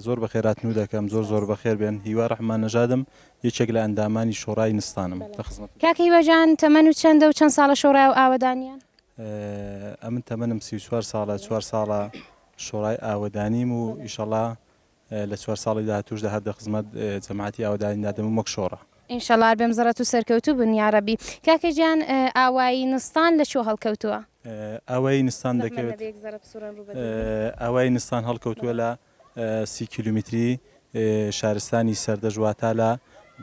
زۆر بەخێراتنو دەکەم زۆر بەخێر بێن هیوا ڕەحمان نەژادم یەکێک لە ئەندامانی شۆڕای نستانم لە خزمەت کاکەهیواجان تەمەن و چەندە و چەند ساڵە شۆڕای و ئاوەدانیان ئەمن تەمەنم 34 ساڵە 4 ساڵە شۆڕای ئاوەدانیم و ئیشەڵا لە 4 ساڵی داهاتووشدا هەر دەخزمەت جەماعەتی ئاوەدانی دادەم وەک شۆڕە. ئینشەڵا بێم زەڕەت و سەرکەوتوو بن یارەبی. کاکەجان ئاوایی نستان لە شۆ هەڵکەوتووە؟ ئاوای نستان دەکەوێت ئاوای نستان هەڵکەوتووە لە 30 کیلومتری شارستانی سەردەژ واتە لە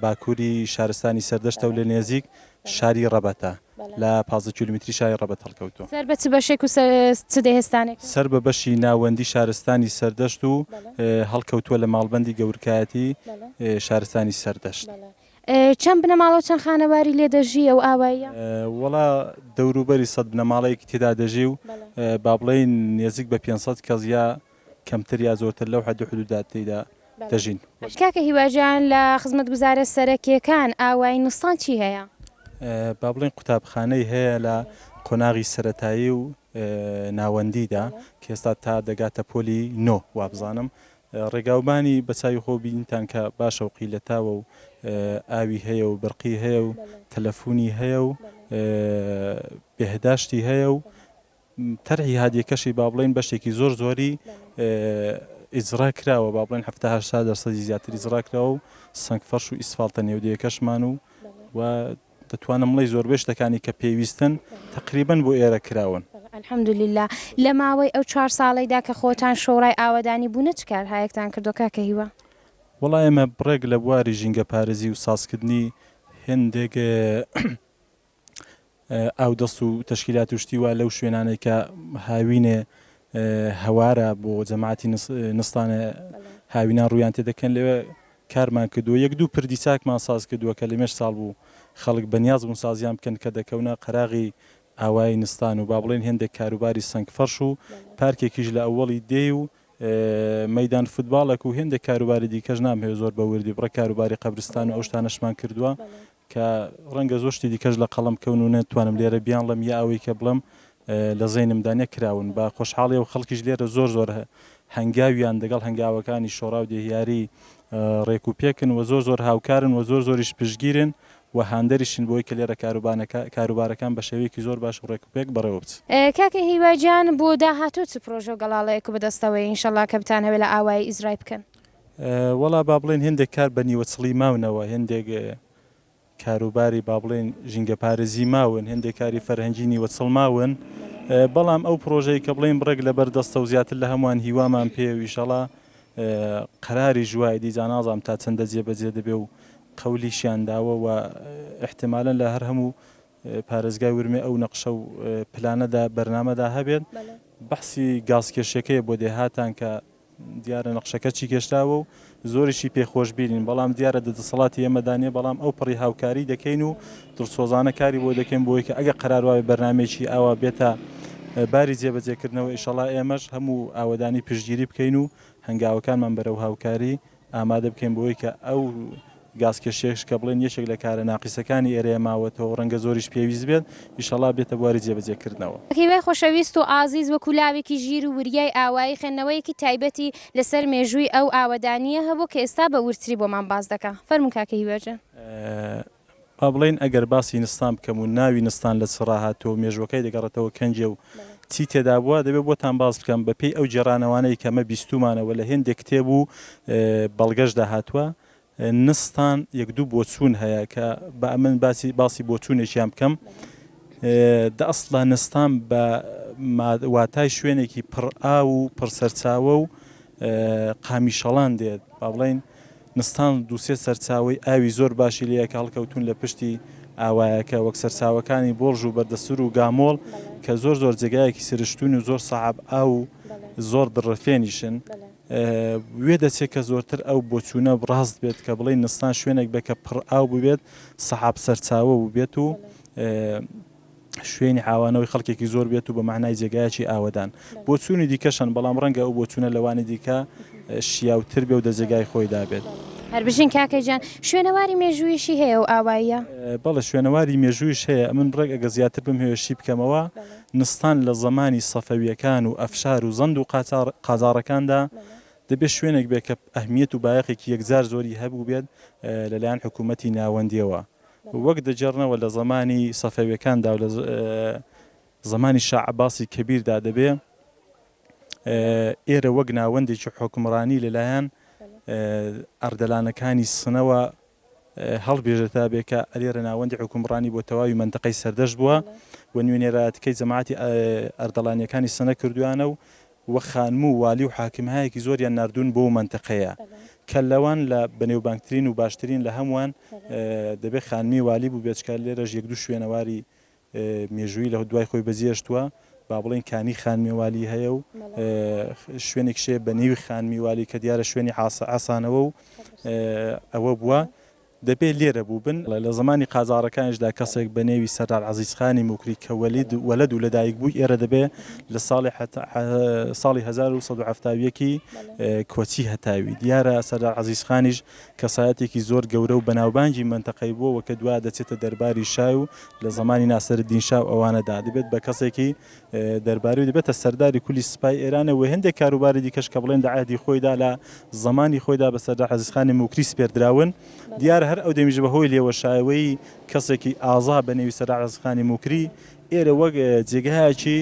باکووری شارستانی سەردەشتە و لە نێزیک شاری ڕەبەتە لە 15 کیلومتری شاری ڕەبەت هەڵکەوتووە. سەر بە چ بەشێک و چ دەهێستانێک؟ سەر بە بەشی ناوەندی شارستانی سەردەشت و هەڵکەوتووە لە ماڵبەندی گەورکایەتی شارستانی سەردەشت. چەند بنەماڵەوە چەند خانەواری لێ دەژی ئەو ئاواییە؟ وەڵا دەوروبەری 100 بنەماڵەیەکی تێدا دەژی و با بڵێن نێزیک بە 500 کەس یا کەمتر یا زۆرتر لەو حد حدودا تێدا دەژین. کاکە هیواجان لە خزمەتگوزارە سەرەکیەکان ئاوایی نستان چی هەیە؟ با بڵێن قوتابخانەی هەیە لە قۆناغی سەرەتایی و ناوەندیدا کە ئێستا تا دەگاتە پۆلی نۆ وابزانم. ڕێگاوبانی بەچوی خۆ بینتان کە باشە و قیلەتاوە و ئاوی هەیە و بڕقی هەیە و تەلەفۆنی هەیە و بێهداشتی هەیە و تەرحی هادیەکەشی با بڵێن بەشێکی زۆر زۆری ئیجرا کراوە، با بڵێن 70% زیاتر ئیجرا کراوە و سەنگفەرش و ئیسفالتە نێودەیەکەشمان و دەتوانم بڵێ زۆربەی شتەکانی کە پێویستن تقریبەن بۆ ئێرە کراون. الحەمدولله. لە ماوەی ئەو 4 ساڵیدا کە خۆتان شۆڕای ئاوەدانی بوونە چ کار هایەکتان کردو کاکە هیوا؟ وەڵای ئێمە بڕێک لە بواری ژینگە پارێزی و سازکردنی هێندێک ئاودەست و تەشکیلات و شتی وا لەو شوێنانەی کە هاوینێ هەوارە بۆ جەماعەتی نستانە هاوینان ڕویان تێدەکەن لەوێ کارمان کردووە. 1-2 پردی چاکمان ساز کردووە کە لەمێش ساڵ بوو خەڵک بەنیاز بوون سازیان بکەن کە دەکەونە قەراغی ئاوای نستان و با بڵێن هێندێک کاروباری سەنگفەرش و پارکێکیش لە ئەوەڵی دێ و مەدان فوتباڵێک و هێندێک کاروباری دیکەش نامهێ زۆر بە وردی بڕە کاروباری قەبرستان و ئەو شتانەشمان کردووە کە ڕەنگە زۆر شتی دیکەش لە قەڵم کەون و نەتوانم لێرە بیان لەم یا ئەوەی کە بڵم لە زەینمدانە کراون بە خۆشحاڵی و خەڵکیش لێرە زۆر زۆر هەنگاویان دەگەڵ هەنگاوەکانی شۆڕا و دێهیاری ڕێک و پێکن و زۆر زۆر هاوکارن و زۆر زۆریش پشگیرن و هاندەریشن بۆی کە لێرە کاروبارەکان بە شێوەیەکی زۆر باش و ڕێک و پێک بەڕێوە بچ. کاکە هیواجان بۆ داهاتوو چ پرۆژە و گەڵاڵەیەک بەدەستەوەی ئینشەڵا کە بتان هەوێت لە ئاوایی ئیزرای بکەن؟ وەڵا با بڵێن هێندێک کار بە نیوەچڵی ماونەوە، هێندێک کاروباری با بڵێن ژینگە پارێزی ماون، هێندێک کاری فەرهەنگی نیوەچڵ ماون، بەڵام ئەو پرۆژەی کە بڵێن بڕێک لەبەر دەستە و زیاتر لە هەمووان هیوامان پێ و ئینشەڵا قەراری ژوای دیجا نازانم تا چەندە جێبەجێ دەبێ و قەولیشیان داوە و احتمالاً لە هەر هەموو پارێزگای ورمێ ئەو نەقشە و پلانەدا بەرنامەدا هەبێت. بەحسی گازکێشەکەی بۆ دێهاتان کە دیارە نەقشەکە چی کێشراوە و زۆریشی پێخۆش بینین، بەڵام دیارە دەسەڵاتی ئێمەدانێ بەڵام ئەو پڕی هاوکاری دەکەین و دڵسۆزانە کاری بۆ دەکەین بۆی کە ئەگە قەراروای بەرنامێکی ئاوا بێتە باری جێبەجێکردنەوە ئیشەڵا ئێمەش هەموو ئاوەدانی پشتگیری بکەین و هەنگاوەکانمان بەرەو هاوکاری ئامادە بکەین بۆی کە ئەو گازکێشێش کە بڵێن یەکێک لە کارە ناقیسەکانی ئێرەیە ماوەتەوە ڕەنگە زۆریش پێویست بێت ئیشەڵا بێتە بواری جێبەجێکردنەوە. هیوای خۆشەویست و ئازیز وەکو لاوێکی ژیر و وریای ئاوایی خوێندنەوەیەکی تایبەتی لەسەر مێژووی ئەو ئاوەدانیە هەبوو کە ئێستا بە ورتری بۆمان باز دەکا. فەرموو کاکە هیواجان. با بڵێن ئەگەر باسی نستان بکەم و ناوی نستان لە چ ڕاهاتەوە مێژوەکەی دەگەڕێتەوە کەنجێ و چی تێدا بووە دەبێت بۆتان باز بکەم بەپێی ئەو جێڕانەوانەی کەمە بیستومانەوە لە هێندێک کتێب و بەڵگەشدا هاتووە. نستان 1-2 بۆچوون هەیە کە بە ئەمن باسی بۆچوونێکیان بکەم. دە ئەسڵا نستان بە واتای شوێنێکی پڕ ئاو و پڕسەرچاوە و قامی شەڵان دێت. با بڵێن نستان دووسێ سەرچاوی ئاوی زۆر باشی لەیە کە هەڵکەوتون لە پشتی ئاوایەکە وەک سەرچاوەکانی بۆڵژ و بەردەسور و گامۆڵ کە زۆر زۆر جێگایەکی سرشتون و زۆر سەعاب ئاو و زۆر بڕفێنیشن. وێ دەچێت کە زۆرتر ئەو بۆچوونە ڕاست بێت کە بڵێ نستان شوێنێک بێت کە پڕ ئاو ببێت سەحاب سەرچاوە بێت و شوێنی حاوانەوەی خەڵکێکی زۆر بێت و بە معنای جێگایەکی ئاوەدان. بۆچوونی دیکەشان بەڵام ڕەنگە ئەو بۆچوونە لەوانی دیکە شیاوتر بێ و دەجێگای خۆی دابێت. هەر بژین کاکەجان شوێنەواری مێژوویشی هەیە و ئاواییە؟ بەڵێ شوێنەواری مێژوویش هەیە. من ڕێک ئەگە زیاتر بم هێوشی بکەمەوە نستان لە زمانی سەفەویەکان و ئەفشار و زەند و قازارەکاندا دەبێت شوێنێک بێت کە ئەهمیەت و بایەخێکی یەکجار زۆری هەبوو بێت لەلایەن حکوومەتی ناوەندیەوە وەک دەجێڕنەوە لە زمانی سەفەویەکاندا و لە زمانی شاع عەباسی کەبیردا دەبێت ئێرە وەک ناوەندێکی حکومڕانی لەلایەن ئەردەلانەکانی سنەوە هەڵبێژێتە بێکە ئەلێرە ناوەندی حکومڕانی بۆ تەواوی منتەقەی سەردەشت بووە و نوێنێراتەکەی جەماعەتی ئەردەڵانیەکانی سنە کردویانە و وە خانموو والی و حاکمهایەکی زۆریان نردون بۆ منتەقەیە کە لەوان لە بەنێوبانگترین و باشترین لە هەمووان دەبێت خانمی والی بوو بێچکار لێرەش یەک دوو شوێنەواری مێژووی لە دوای خۆی بەجێشتووە با بڵێن کانی خانمی والی هەیە و شوێنێک شێ بە نێوی خانمی والی کە دیارە شوێنی ئاسانەوە و ئەوە بووە دەبێت لێرە بوو بن لە زمانی قازارەکانیشدا کەسێک بە نێوی سەردار عەزیزخانی موکری کە وەلەد و لەدایک بووی ئێرە دەبێت لە ساڵی 1970 کۆچی هەتاوی دیارە سەردار عەزیزخانیش کەسایەتێکی زۆر گەورە و بەناوبانگی منتەقەی بووە کە دوا دەچێتە دەرباری شای و لە زمانی ناسەرالدین شا و ئەوانەدا دەبێت بە کەسێکی دەرباری و دەبێتە سەرداری کولی سوپای ئێرانە و هەندێک کاروباری دیکەش کە بڵێن دەعادی خۆیدا لە زمانی خۆیدا بە سەردار عەزیزخانی موکری سپێردراون دیارە هەر ئەو دەمیژە بەهۆی لێوەشایەوەی کەسێکی ئازا بە نێوی سەردار عەزیزخانی موکری ئێرە وەک جێگایەکی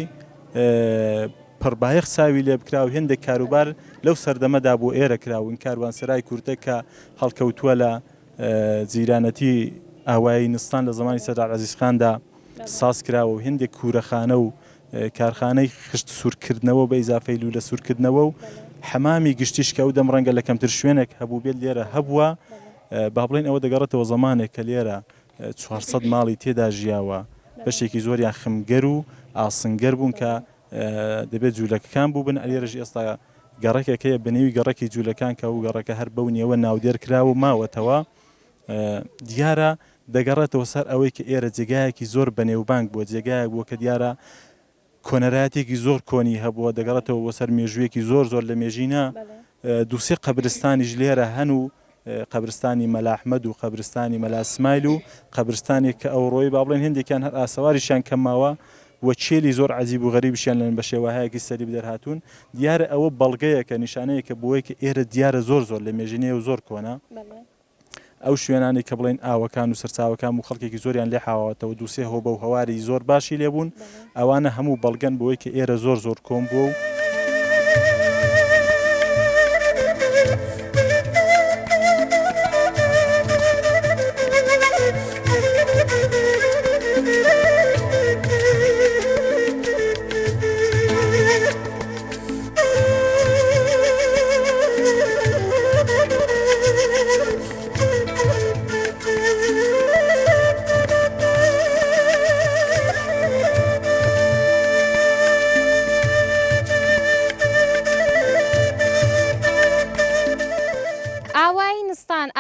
پڕبایەخ چاوی لێ بکرا و هێندێک کاروبار لەو سەردەمەدا بۆ ئێرە کراون کاروانسەرای کورتە کە هەڵکەوتووە لە جیرانەتی ئاوایی نستان لە زمانی سەردار عەزیزخاندا ساز کراوە و هێندێک کوورەخانە و کارخانەی خشت سوورکردنەوە بە ئیزافەی لوولە سوورکردنەوە و حەمامی گشتیش کە ئەو دەم ڕەنگە لە کەمتر شوێنێک هەبوو بێت لێرە هەبووە با بڵێن ئەوە دەگەڕێتەوە زمانێک کە لێرە 400 ماڵی تێدا ژیاوە بەشێکی زۆریان خمگەر و ئاسنگەر بوون کە دەبێت جوولەکەکان بوو بن ئەلێرەش ئێستا گەڕێکێکەیە بنێوی گەڕێکی جوولەکان کە و گەڕەکە هەر بەو نیەوە ناودێر کراوە و ماوەتەوە دیارە دەگەڕێتەوە سەر ئەوەی کە ئێرە جێگایەکی زۆر بەنێوبانگ بووە جێگایەک بووە کە دیارە کۆنەراتێکی زۆر کۆنی هەبووە دەگەڕێتەوە بۆ سەر مێژوویەکی زۆر لە مێژینە دووسێ قەبرستانیش لێرە هەن و قەبرستانی مەلا ئەحمەد و قەبرستانی مەلا ئیسماعیل و قەبرستانێک کە ئەو ڕۆی با بڵێن هێندێکیان هەر ئاسەواریشیان کەماوە و چێلی زۆر عەجیب و غەریبیشیان لەن بە شێوەهایەکی سەری بدەرهاتوون دیارە ئەوە بەڵگەیەکە نیشانەیەکە بۆیە کە ئێرە دیارە زۆر لە مێژینەیە و زۆر کۆنا ئەو شوێنانی کە بڵێن ئاوەکان و سەرچاوەکان و خەڵکێکی زۆریان لێ حاوەتەوە دووسێ هۆبە و هەواری زۆر باشی لێبوون ئەوانە هەموو بەڵگەن بۆی کە ئێرە زۆر کۆم بوو و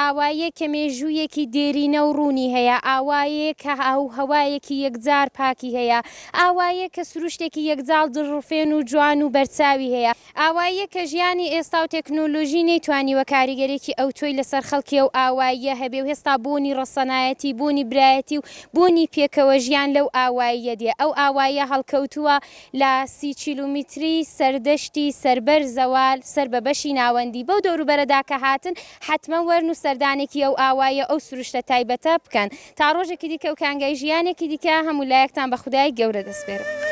ئاوایە کە مێژوویەکی دێرینە و ڕوونی هەیە ئاوایە کە هەوایەکی یەکجار پاکی هەیە ئاوایە کە سروشتێکی یەکجاڵ دڕفێن و جوان و بەرچاوی هەیە ئاوایە کە ژیانی ئێستا و تەکنۆلۆژی نەیتوانیوە کاریگەرێکی ئەو تۆی لەسەر خەڵکی و ئاوایە هەبێ و هێستا بوونی ڕەسەنایەتی بوونی برایەتی و بوونی پێکەوە ژیان لەو ئاوایە دێ ئەو ئاوایە هەڵکەوتووە لە 30 کیلومتری سەردەشتی سەربەر زەوال سەر بە بەشی ناوەندی بەو دەوروبەرەدا کە هاتن حتمما وەرن و سەردانێکی ئەو ئاوایە ئەو سروشتە تایبەتە بکەن تا ڕۆژێکی دیکە و کانگای ژیانێکی دیکە هەموو لایەکتان بە خودای گەورە دەسپێرن.